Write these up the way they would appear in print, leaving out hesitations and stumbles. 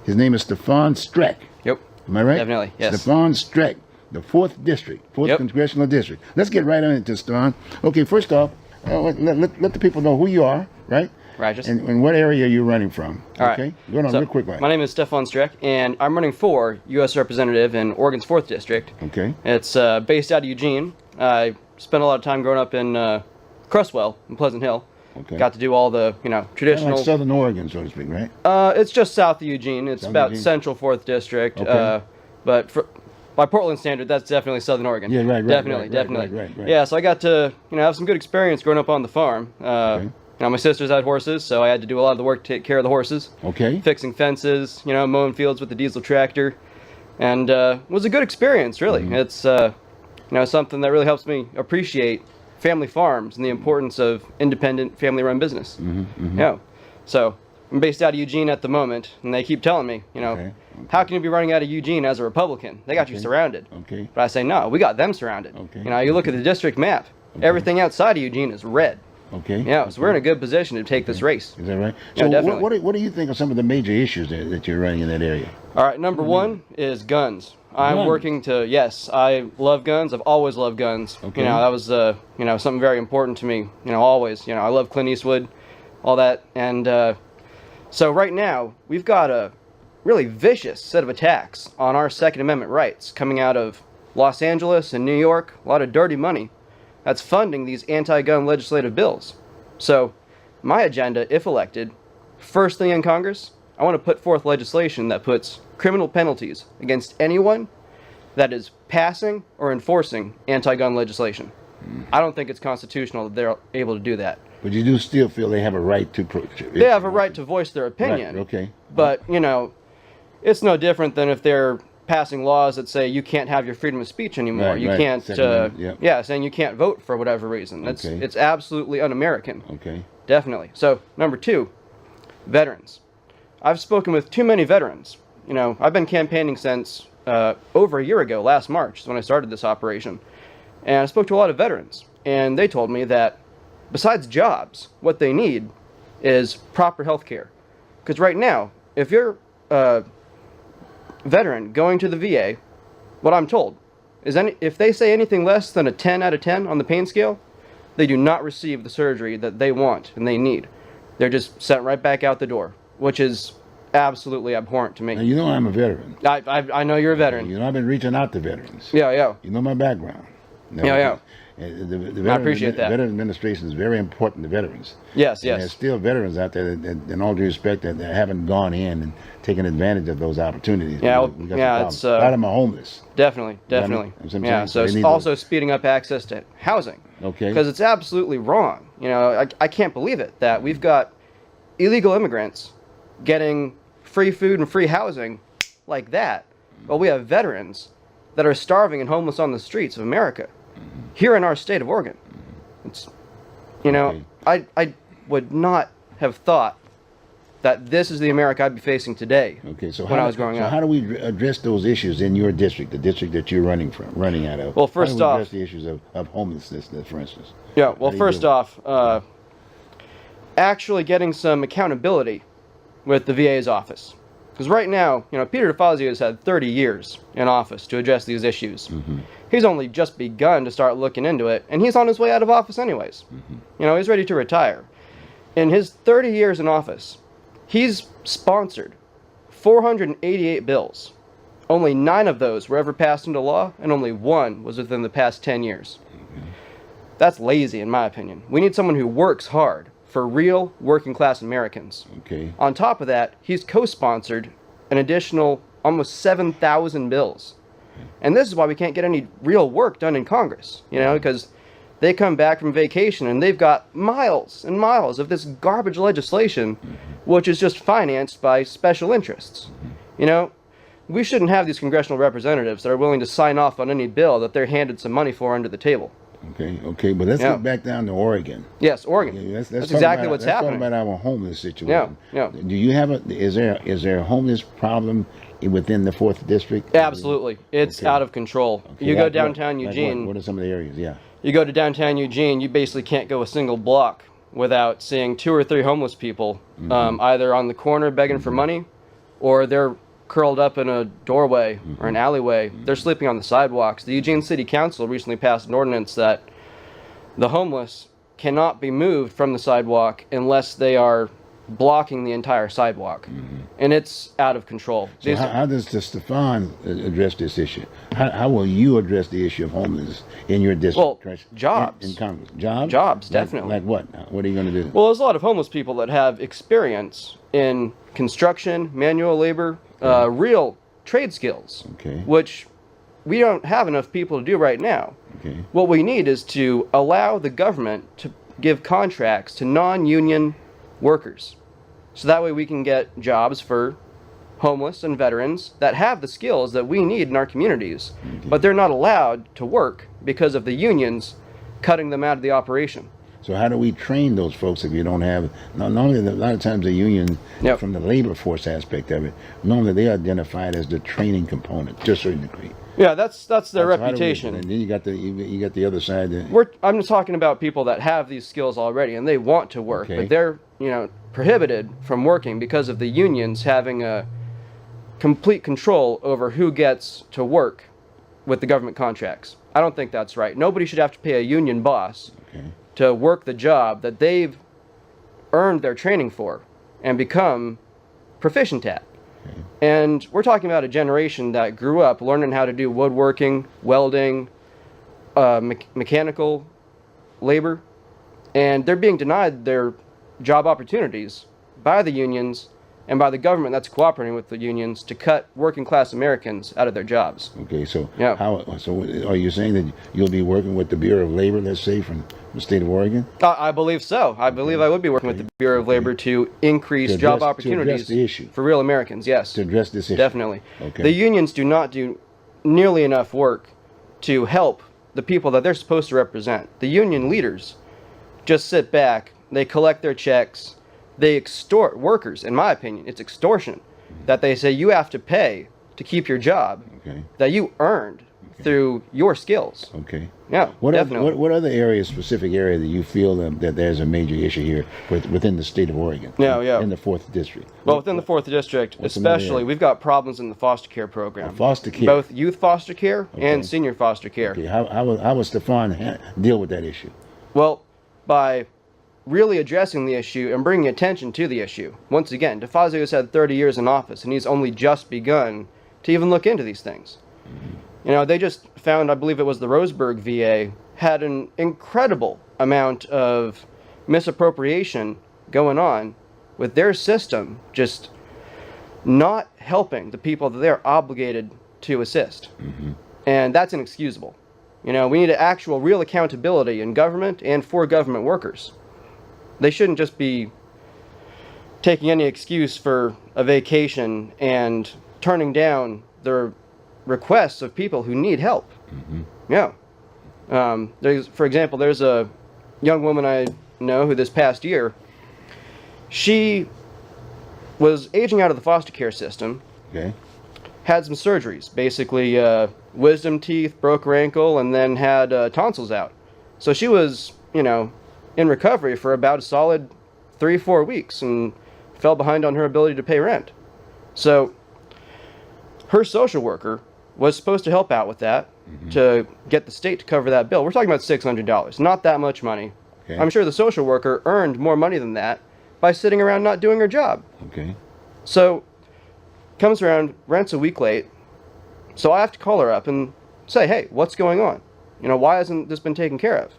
His name is Stefan Strek. Yep. Am I right? Definitely, yes. Stefan Strek, the 4th District, 4th Congressional District. Let's get right on into Stefan. Okay, first off, let the people know who you are, right? Righteous. And what area you're running from. All okay? right. Go on So, real quick. Right? My name is Stefan Strek, and I'm running for U.S. Representative in Oregon's 4th District. Okay. It's based out of Eugene. I spent a lot of time growing up in Cresswell, in Pleasant Hill. Okay. Got to do all the, traditional... Like Southern Oregon, so to speak, right? It's just south of Eugene. It's South about Eugene? central 4th District. Okay. But by Portland standard, that's definitely Southern Oregon. Yeah, right. Definitely. Right. Yeah, so I got to, have some good experience growing up on the farm. Okay. My sisters had horses, so I had to do a lot of the work to take care of the horses. Okay. Fixing fences, mowing fields with the diesel tractor. And it was a good experience, really. Mm-hmm. It's, something that really helps me appreciate family farms and the importance of independent family-run business. So I'm based out of Eugene at the moment, and they keep telling me, how can you be running out of Eugene as a Republican? They got you surrounded. Okay. But I say, no, we got them surrounded. Okay. You look at the district map, everything outside of Eugene is red. Okay. Yeah, so we're in a good position to take this race. Is that right? So definitely. what do you think are some of the major issues that you're running in that area? All right, number one is guns. I'm working to, yes, I love guns. I've always loved guns. Okay. That was, something very important to me, always. I love Clint Eastwood, all that. And so right now, we've got a really vicious set of attacks on our Second Amendment rights coming out of Los Angeles and New York, a lot of dirty money that's funding these anti-gun legislative bills. So my agenda, if elected, first thing in Congress, I want to put forth legislation that puts criminal penalties against anyone that is passing or enforcing anti-gun legislation. I don't think it's constitutional that they're able to do that. But you do still feel they have a right to... They have a right to voice their opinion. Right, okay. But, it's no different than if they're passing laws that say you can't have your freedom of speech anymore. Right, you right. can't, Saying you can't vote for whatever reason. Okay. It's absolutely un-American. Okay. Definitely. So, number two, veterans. I've spoken with too many veterans. I've been campaigning since over a year ago, last March, is when I started this operation. And I spoke to a lot of veterans, and they told me that besides jobs, what they need is proper health care. Because right now, if you're a veteran going to the VA, what I'm told is if they say anything less than a 10 out of 10 on the pain scale, they do not receive the surgery that they want and they need. They're just sent right back out the door, which is absolutely abhorrent to me. Now, I'm a veteran. I know you're a veteran. I've been reaching out to veterans. Yeah. You know my background. Yeah. I appreciate that. The Veteran Administration is very important to veterans. Yes. And there's still veterans out there that, in all due respect, that haven't gone in and taken advantage of those opportunities. Yeah, it's a lot of them are homeless. Definitely. Yeah, so it's also speeding up access to housing. Okay. Because it's absolutely wrong. I can't believe it that we've got illegal immigrants getting free food and free housing like that, while we have veterans that are starving and homeless on the streets of America here in our state of Oregon. It's, I would not have thought that this is the America I'd be facing today. Okay, so when I was growing up. How do we address those issues in your district, the district that you're running out of? Well, first how do we off, address the issues of homelessness, for instance? Yeah, well, first off, actually getting some accountability with the VA's office. Because right now, Peter DeFazio has had 30 years in office to address these issues. He's only just begun to start looking into it, and he's on his way out of office anyways. He's ready to retire. In his 30 years in office, he's sponsored 488 bills. Only 9 of those were ever passed into law, and only 1 was within the past 10 years. That's lazy, in my opinion. We need someone who works hard for real working-class Americans. Okay. On top of that, he's co-sponsored an additional almost 7,000 bills. And this is why we can't get any real work done in Congress, because they come back from vacation and they've got miles and miles of this garbage legislation, which is just financed by special interests. We shouldn't have these congressional representatives that are willing to sign off on any bill that they're handed some money for under the table. Okay, but let's get back down to Oregon. Yes, Oregon. Okay, that's exactly what's happening. Let's talk about our homeless situation. Yeah. Do you have is there a homeless problem within the 4th District? Absolutely. It's out of control. Okay. You go downtown Eugene. What are some of the areas? Yeah. You go to downtown Eugene, you basically can't go a single block without seeing 2 or 3 homeless people, either on the corner begging for money, or they're curled up in a doorway or an alleyway. They're sleeping on the sidewalks. The Eugene City Council recently passed an ordinance that the homeless cannot be moved from the sidewalk unless they are blocking the entire sidewalk. And it's out of control. So how does the Stefan address this issue? How will you address the issue of homelessness in your district? Well, jobs. In Congress. Jobs? Jobs, definitely. Like what? What are you going to do? Well, there's a lot of homeless people that have experience in construction, manual labor, real trade skills, Okay. which we don't have enough people to do right now. Okay. What we need is to allow the government to give contracts to non-union workers. So that way we can get jobs for homeless and veterans that have the skills that we need in our communities, but they're not allowed to work because of the unions cutting them out of the operation. So how do we train those folks if you don't have, normally a lot of times the union, Yep. from the labor force aspect of it, normally they're identified as the training component to a certain degree. Yeah, that's their So how do we- reputation. and then you got the other side. That, I'm just talking about people that have these skills already and they want to work, Okay. but they're, prohibited from working because of the unions having a complete control over who gets to work with the government contracts. I don't think that's right. Nobody should have to pay a union boss okay. to work the job that they've earned their training for and become proficient at. And we're talking about a generation that grew up learning how to do woodworking, welding, mechanical labor, and they're being denied their job opportunities by the unions and by the government that's cooperating with the unions to cut working class Americans out of their jobs. Okay, so Yeah. So are you saying that you'll be working with the Bureau of Labor, let's say, from the state of Oregon? I believe so. I believe I would be working with the Bureau of Labor to increase To job address opportunities the issue. for real Americans, yes. To address this issue? Definitely. Okay. The unions do not do nearly enough work to help the people that they're supposed to represent. The union leaders just sit back, they collect their checks, they extort workers. In my opinion, it's extortion that they say you have to pay to keep your job Okay. that you earned through your skills. Okay. Yeah, definitely. What other areas, specific area that you feel that there's a major issue here within the state of Oregon? Yeah. In the 4th District? Well, within the 4th District, What's another especially, area? we've got problems in the foster care program. Foster care? Both youth foster care Okay. and senior foster care. Okay. How will Stefan deal with that issue? Well, by really addressing the issue and bringing attention to the issue. Once again, DeFazio's had 30 years in office, and he's only just begun to even look into these things. They just found, I believe it was the Roseburg VA, had an incredible amount of misappropriation going on with their system just not helping the people that they're obligated to assist. And that's inexcusable. We need actual real accountability in government and for government workers. They shouldn't just be taking any excuse for a vacation and turning down the requests of people who need help. Yeah. For example, there's a young woman I know who this past year, she was aging out of the foster care system, Okay. had some surgeries, basically wisdom teeth, broke her ankle, and then had tonsils out. So she was, in recovery for about a solid 3-4 weeks and fell behind on her ability to pay rent. So her social worker was supposed to help out with that to get the state to cover that bill. We're talking about $600, not that much money. Okay. I'm sure the social worker earned more money than that by sitting around not doing her job. Okay. So comes around, rent's a week late, so I have to call her up and say, hey, what's going on? Why hasn't this been taken care of?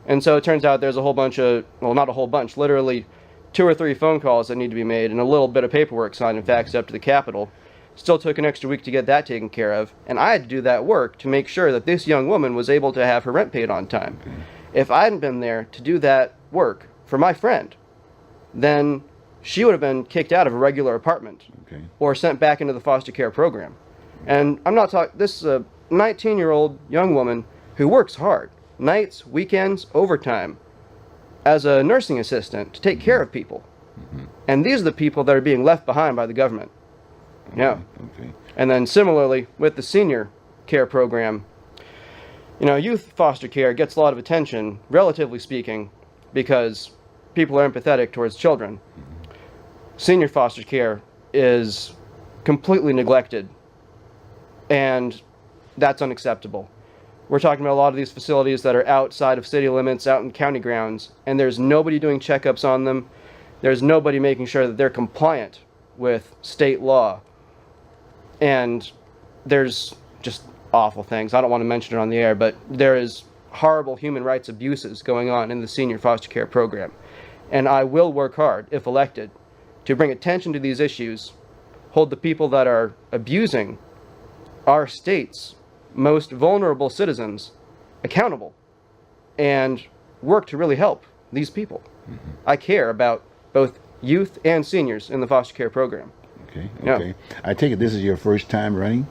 And so it turns out there's a whole bunch of, well, not a whole bunch, literally 2 or 3 phone calls that need to be made and a little bit of paperwork signed and faxed up to the Capitol. Still took an extra week to get that taken care of, and I had to do that work to make sure that this young woman was able to have her rent paid on time. Okay. If I hadn't been there to do that work for my friend, then she would have been kicked out of a regular apartment Okay. or sent back into the foster care program. And I'm not talking, this is a 19-year-old young woman who works hard, nights, weekends, overtime, as a nursing assistant to take care of people. And these are the people that are being left behind by the government. Yeah. Okay. And then similarly with the senior care program, youth foster care gets a lot of attention, relatively speaking, because people are empathetic towards children. Senior foster care is completely neglected, and that's unacceptable. We're talking about a lot of these facilities that are outside of city limits, out in county grounds, and there's nobody doing checkups on them. There's nobody making sure that they're compliant with state law. And there's just awful things. I don't want to mention it on the air, but there is horrible human rights abuses going on in the senior foster care program. And I will work hard, if elected, to bring attention to these issues, hold the people that are abusing our state's most vulnerable citizens accountable, and work to really help these people. I care about both youth and seniors in the foster care program. Okay. Yeah. I take it this is your first time running?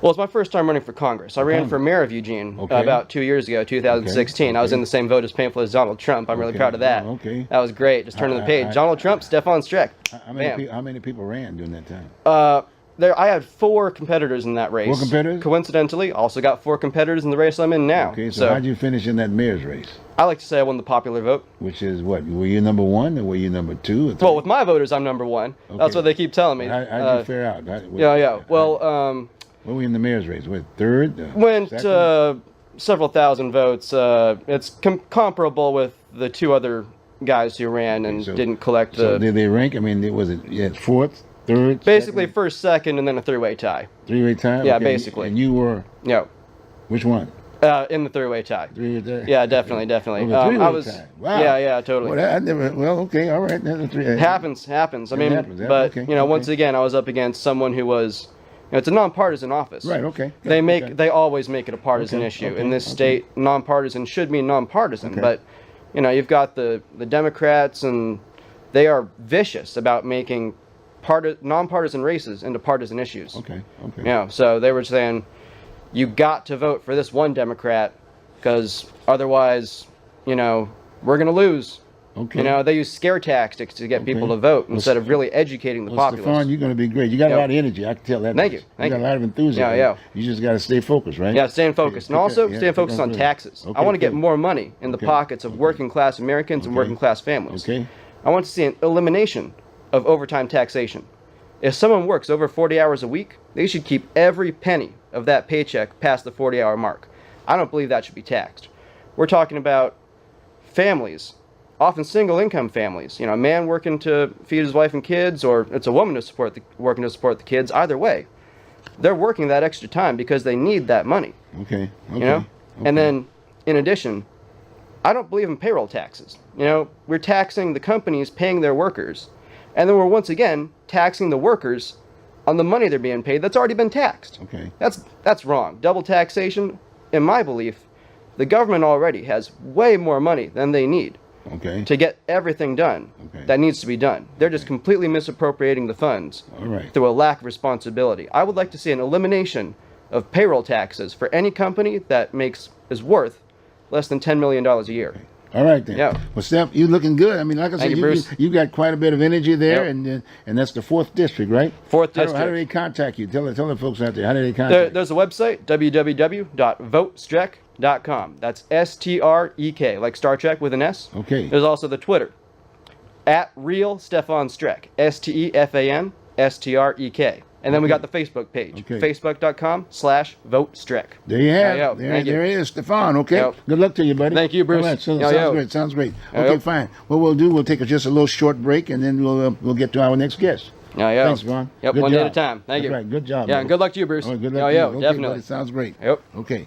Well, it's my first time running for Congress. I ran for mayor of Eugene about 2 years ago, 2016. I was in the same vote as painful as Donald Trump. I'm really proud of that. That was great. Just turning the page. Donald Trump, Stefan Strek. How many people ran during that time? I had 4 competitors in that race. 4 competitors? Coincidentally, also got 4 competitors in the race I'm in now. Okay, so how'd you finish in that mayor's race? I like to say I won the popular vote. Which is what? Were you number 1 or were you number 2? Well, with my voters, I'm number 1. That's what they keep telling me. How'd you fare out? Well, what were you in the mayor's race? What, 3rd? Went several thousand votes. It's comparable with the 2 other guys who ran and didn't collect the... So did they rank? I mean, was it 4th, 3rd? Basically, second? 1st, 2nd, and then a 3-way tie. 3-way tie? Yeah, Okay. basically. And you were? Yeah. Which one? In the 3-way tie. 3-way tie? Yeah, definitely. Oh, the 3-way tie. Wow. Yeah, totally. Okay, all right. Happens. I mean, happens, yeah, but okay, once again, I was up against someone who was... it's a nonpartisan office. Right, okay. They always make it a partisan issue. In this state, nonpartisan should mean nonpartisan. But, you've got the Democrats, and they are vicious about making nonpartisan races into partisan issues. Okay. So they were saying, you got to vote for this one Democrat, because otherwise, we're going to lose. Okay. They use scare tactics to get people to vote instead of really educating the populace. Stefan, you're going to be great. You got a lot of energy. I can tell that. Thank you. You got a lot of enthusiasm. Yeah. You just got to stay focused, right? Yeah, staying focused. And also staying focused on taxes. I want to get more money in the pockets of working class Americans and working class families. Okay. I want to see an elimination of overtime taxation. If someone works over 40 hours a week, they should keep every penny of that paycheck past the 40-hour mark. I don't believe that should be taxed. We're talking about families, often single-income families. A man working to feed his wife and kids, or it's a woman working to support the kids. Either way, they're working that extra time because they need that money. Okay. And then, in addition, I don't believe in payroll taxes. We're taxing the companies paying their workers, and then we're once again taxing the workers on the money they're being paid that's already been taxed. Okay. That's wrong. Double taxation, in my belief, the government already has way more money than they need to get everything done that needs to be done. They're just completely misappropriating the funds through a lack of responsibility. I would like to see an elimination of payroll taxes for any company that is worth less than $10 million a year. All right then. Yeah. Well, Steph, you're looking good. I mean, like I said, you got quite a bit of energy there, and that's the 4th district, right? 4th district. How do they contact you? Tell the folks out there. How do they contact you? There's a website, www.votestrek.com. That's STREK, like Star Trek with an S. Okay. There's also the Twitter, @RealStefanStrek, STEFANSTREK. And then we got the Facebook page, facebook.com/votestrek. There you have it. There is Stefan. Okay. Yep. Good luck to you, buddy. Thank you, Bruce. All right. Sounds great. Okay, fine. What we'll do, we'll take just a little short break, and then we'll get to our next guest. Thanks, Stefan. Yep, good one job. day at a time. Thank you. Right. Good job. Yeah, and good luck to you, Bruce. All right, good luck to you. Okay, definitely. buddy. Sounds great. Yep. Okay.